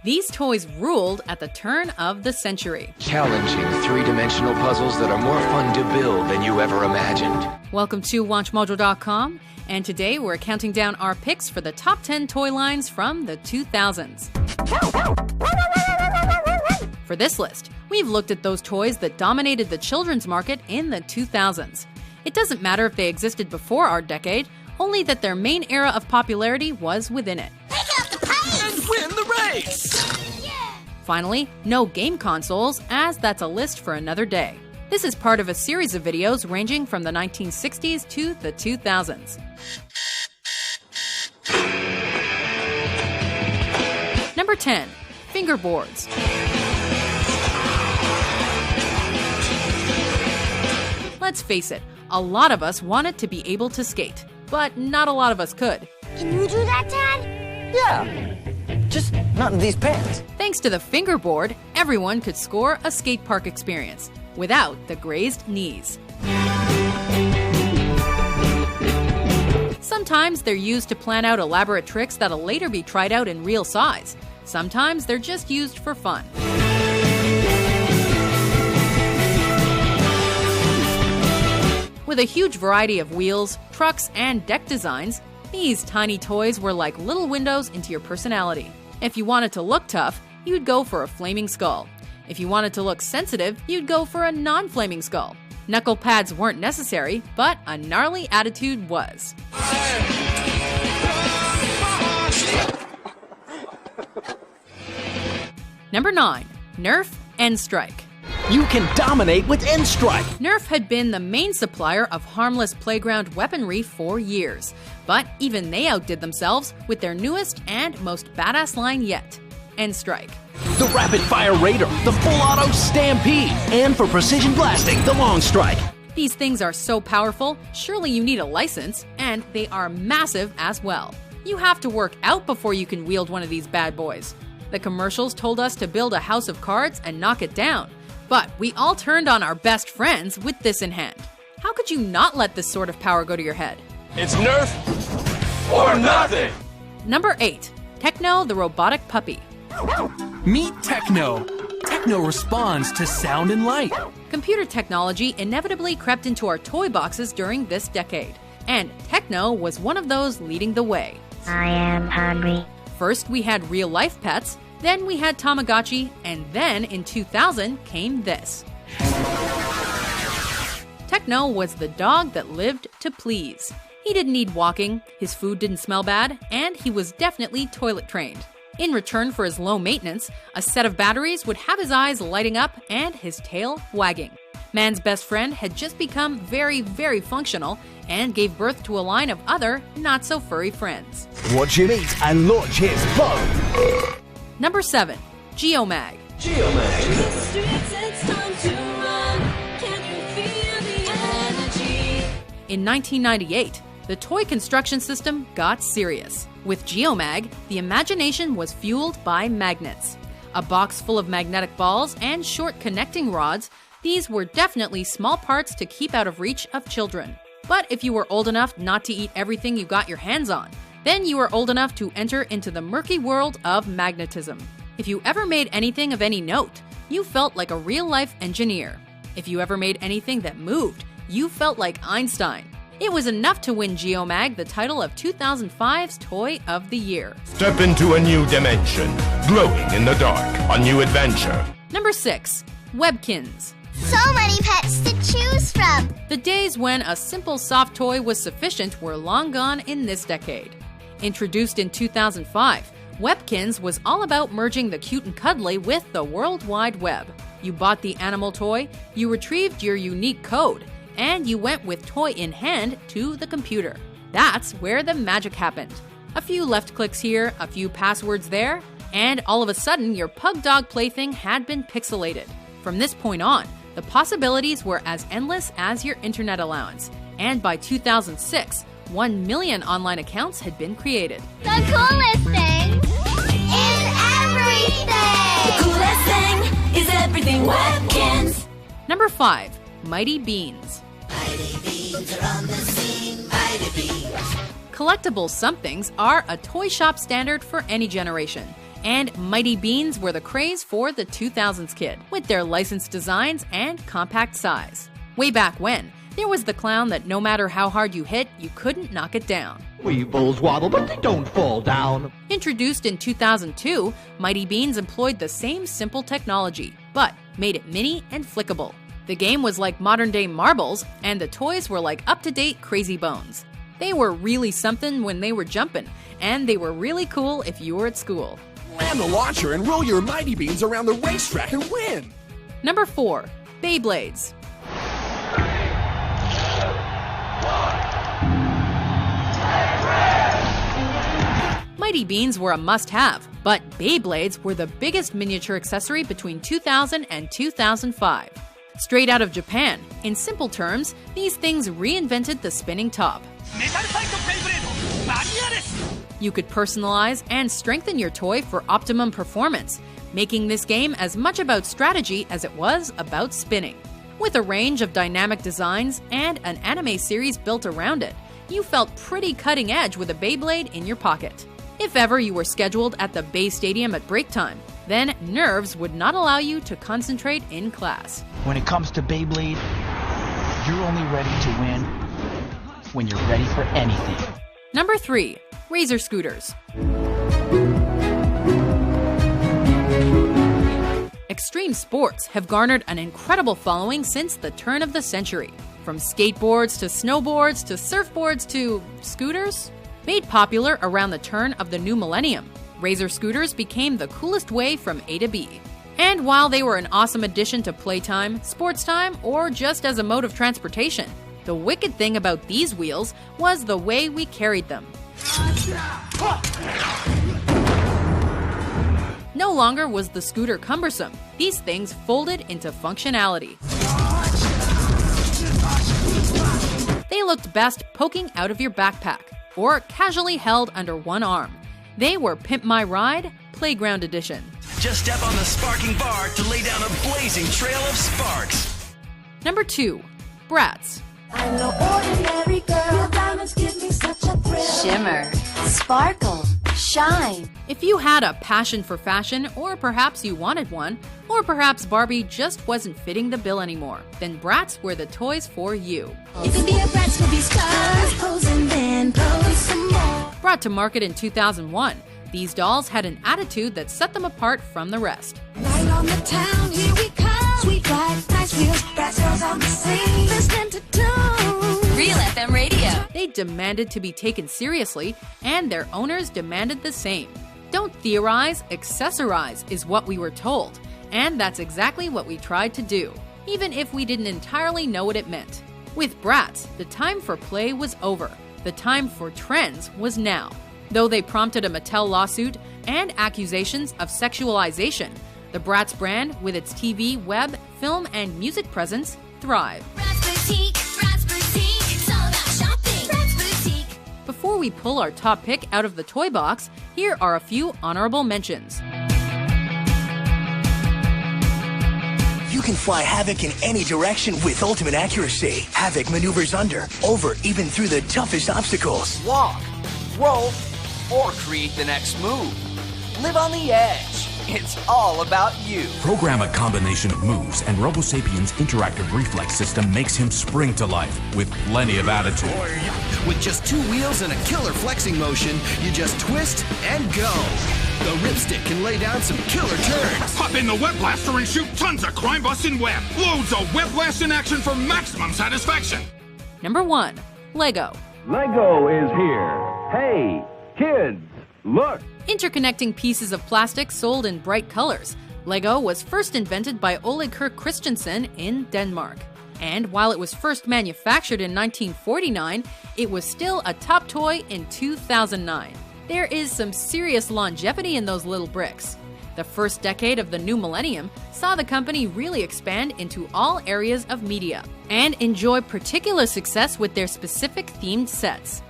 These toys ruled at the turn of the century. Challenging three-dimensional puzzles that are more fun to build than you ever imagined. Welcome to WatchMojo.com, and today we're counting down our picks for the top 10 toy lines from the 2000s. For this list, we've looked at those toys that dominated the children's market in the 2000s. It doesn't matter if they existed before our decade, only that their main era of popularity was within it. Pick up the pace! And win the race! Yeah! Finally, no game consoles, as that's a list for another day. This is part of a series of videos ranging from the 1960s to the 2000s. Number 10. Fingerboards. Let's face it, a lot of us wanted to be able to skate, but not a lot of us could. Can you do that, Dad? Yeah, just not in these pants. Thanks to the fingerboard, everyone could score a skate park experience without the grazed knees. Sometimes they're used to plan out elaborate tricks that'll later be tried out in real size. Sometimes they're just used for fun. With a huge variety of wheels, trucks, and deck designs, these tiny toys were like little windows into your personality. If you wanted to look tough, you'd go for a flaming skull. If you wanted to look sensitive, you'd go for a non-flaming skull. Knuckle pads weren't necessary, but a gnarly attitude was. Number 9. Nerf N-Strike. You can dominate with N-Strike! Nerf had been the main supplier of harmless playground weaponry for years, but even they outdid themselves with their newest and most badass line yet, N-Strike. The Rapid Fire Raider, the Full Auto Stampede, and for precision blasting, the Long Strike. These things are so powerful, surely you need a license, and they are massive as well. You have to work out before you can wield one of these bad boys. The commercials told us to build a house of cards and knock it down. But we all turned on our best friends with this in hand. How could you not let this sort of power go to your head? It's Nerf or nothing! Number 8. Techno the Robotic Puppy. Meet Techno. Techno responds to sound and light. Computer technology inevitably crept into our toy boxes during this decade, and Techno was one of those leading the way. I am hungry. First, we had real-life pets, then we had Tamagotchi, and then in 2000 came this. Techno was the dog that lived to please. He didn't need walking, his food didn't smell bad, and he was definitely toilet trained. In return for his low maintenance, a set of batteries would have his eyes lighting up and his tail wagging. Man's best friend had just become very, very functional and gave birth to a line of other not-so-furry friends. Watch him eat and launch his bow. Number 7. Geomag. In 1998, the toy construction system got serious. With Geomag, the imagination was fueled by magnets. A box full of magnetic balls and short connecting rods, these were definitely small parts to keep out of reach of children. But if you were old enough not to eat everything you got your hands on, then you were old enough to enter into the murky world of magnetism. If you ever made anything of any note, you felt like a real-life engineer. If you ever made anything that moved, you felt like Einstein. It was enough to win Geomag the title of 2005's Toy of the Year. Step into a new dimension, glowing in the dark, a new adventure. Number 6. Webkinz. So many pets to choose from. The days when a simple soft toy was sufficient were long gone in this decade. Introduced in 2005, Webkinz was all about merging the cute and cuddly with the World Wide Web. You bought the animal toy, you retrieved your unique code, and you went with toy in hand to the computer. That's where the magic happened. A few left clicks here, a few passwords there, and all of a sudden your pug dog plaything had been pixelated. From this point on, the possibilities were as endless as your internet allowance, and by 2006, 1 million online accounts had been created. The coolest thing is everything! The coolest thing is everything Webkinz. Number 5. Mighty Beans. Mighty beans are on the scene, mighty beans. Collectible somethings are a toy shop standard for any generation, And Mighty Beans were the craze for the 2000s kid, with their licensed designs and compact size. Way back when, there was the clown that no matter how hard you hit, you couldn't knock it down. Weebles waddle, but they don't fall down. Introduced in 2002, Mighty Beans employed the same simple technology, but made it mini and flickable. The game was like modern-day marbles, and the toys were like up-to-date Crazy Bones. They were really something when they were jumping, and they were really cool if you were at school. Land the launcher and roll your Mighty Beans around the racetrack and win! Number 4. Beyblades. Mighty Beans were a must-have, but Beyblades were the biggest miniature accessory between 2000 and 2005. Straight out of Japan, in simple terms, these things reinvented the spinning top. You could personalize and strengthen your toy for optimum performance, making this game as much about strategy as it was about spinning. With a range of dynamic designs and an anime series built around it, you felt pretty cutting edge with a Beyblade in your pocket. If ever you were scheduled at the Bay Stadium at break time, then nerves would not allow you to concentrate in class. When it comes to Beyblade, you're only ready to win when you're ready for anything. Number 3. Razor scooters. Extreme sports have garnered an incredible following since the turn of the century. From skateboards to snowboards to surfboards to scooters? Made popular around the turn of the new millennium, Razor scooters became the coolest way from A to B. And while they were an awesome addition to playtime, sports time, or just as a mode of transportation, the wicked thing about these wheels was the way we carried them. No longer was the scooter cumbersome. These things folded into functionality. They looked best poking out of your backpack, or casually held under one arm. They were Pimp My Ride, Playground Edition. Just step on the sparking bar to lay down a blazing trail of sparks. Number 2. Bratz. I'm no ordinary girl. Your diamonds give me such a thrill. Shimmer, sparkle, shine. If you had a passion for fashion, or perhaps you wanted one, or perhaps Barbie just wasn't fitting the bill anymore, then Bratz were the toys for you. It could be a Bratz movie star, pose and then pose some more. Brought to market in 2001, these dolls had an attitude that set them apart from the rest. Night on the town, here we come. Sweet vibes, nice wheels, Bratz girls on the scene. Listening to tune. Real FM radio. They demanded to be taken seriously, and their owners demanded the same. Don't theorize, accessorize is what we were told. And that's exactly what we tried to do, even if we didn't entirely know what it meant. With Bratz, the time for play was over. The time for trends was now. Though they prompted a Mattel lawsuit and accusations of sexualization, the Bratz brand, with its TV, web, film, and music presence, thrived. Bratz Boutique, it's all about shopping. Bratz Boutique. Before we pull our top pick out of the toy box, here are a few honorable mentions. You can fly Havoc in any direction with ultimate accuracy. Havoc maneuvers under, over, even through the toughest obstacles. Walk, roll, or create the next move. Live on the edge. It's all about you. Program a combination of moves, and RoboSapien's interactive reflex system makes him spring to life with plenty of attitude. With just 2 wheels and a killer flexing motion, you just twist and go. The Ripstick can lay down some killer turns. Pop in the Web Blaster and shoot tons of crime-busting web. Loads of Web Blast in action for maximum satisfaction. Number 1. Lego. Lego is here. Hey, kids, look. Interconnecting pieces of plastic sold in bright colors, Lego was first invented by Ole Kirk Christensen in Denmark. And while it was first manufactured in 1949, it was still a top toy in 2009. There is some serious longevity in those little bricks. The first decade of the new millennium saw the company really expand into all areas of media and enjoy particular success with their specific themed sets.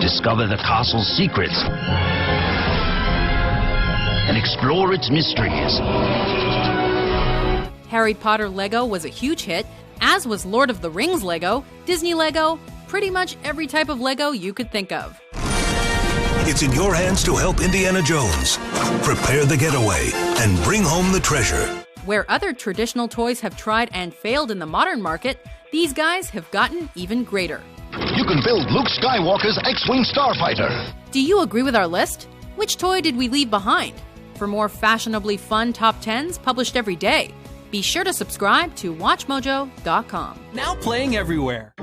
Discover the castle's secrets and explore its mysteries. Harry Potter Lego was a huge hit, as was Lord of the Rings Lego, Disney Lego, pretty much every type of Lego you could think of. It's in your hands to help Indiana Jones prepare the getaway and bring home the treasure. Where other traditional toys have tried and failed in the modern market, these guys have gotten even greater. You can build Luke Skywalker's X-Wing Starfighter. Do you agree with our list? Which toy did we leave behind? For more fashionably fun top 10s published every day, be sure to subscribe to WatchMojo.com. Now playing everywhere.